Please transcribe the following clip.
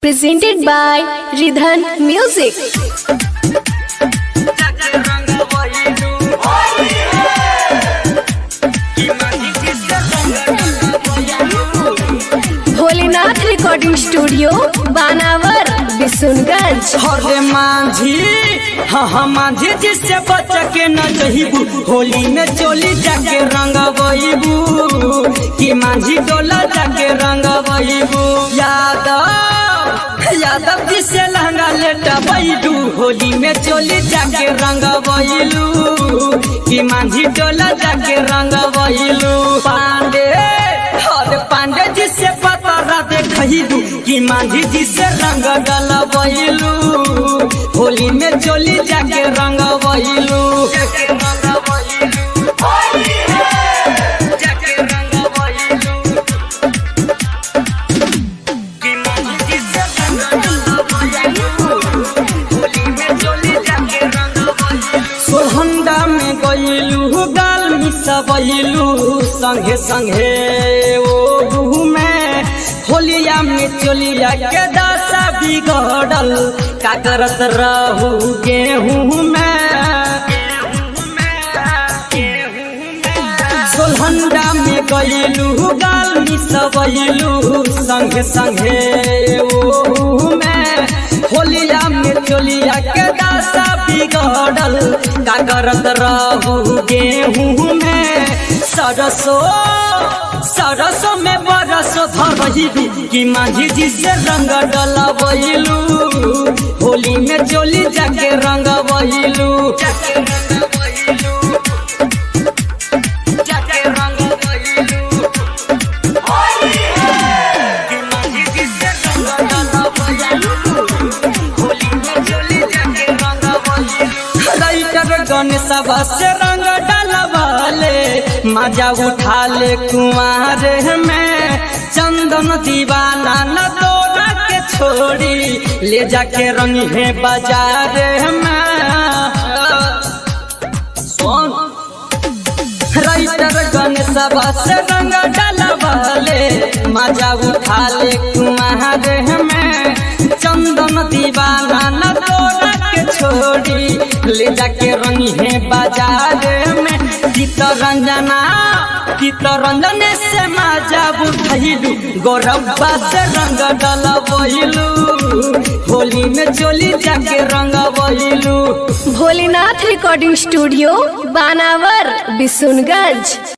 presented by Ridhan Music. Bholenath recording studio Banawar Bishunganj. हरे मांझी हाँ मांझी जिससे बच के न जहीबू होली में चोली जाके रंग बईबू कि मांझी डोला जाके रंग बईबू यादव जिससे लहंगा लेटा बैठू होली में चोली जाके रंग बईलू कि मांझी डोला जाके रंग बईलू पांडे जिससे पता देखू कि मांझी जिससे रंग डला बईलू होली में चोली जाके रंग बईलू। सोहंदा में गईलू गाल मिसबैलू संगे संगे ओ में होलिया में चोलिया के दशा बिगड़ल का करत रहू गेहूं में सोहंदा में गईलू गाल मिसबैलू संगे संगे ओ में होलिया में चोलिया के दशा बिगड़ल का करत रहू गेहूं में सरसों में बरसो धरबू कि मांझी जी से रंग डला बईलू होली में चोली जाके रंग बईलू। गणेश से रंग डलवाले मजा उठा ले कुंवर में चंदन दीवाना न तोड़ा के छोड़ी ले जाके रंग है बाजार में राइटर गणेश से रंग डलवाले मजा उठा ले कुंवर में चंदन दीवाना न तोड़ा के छोड़ी ले जाके रंगी है बाजार में चित्तरंजन से मजा उठैलू गौरब्बा से रंग डलबैलू होली में चोली जाके रंग बईलू। Bholenath recording studio Banawar Bishunganj.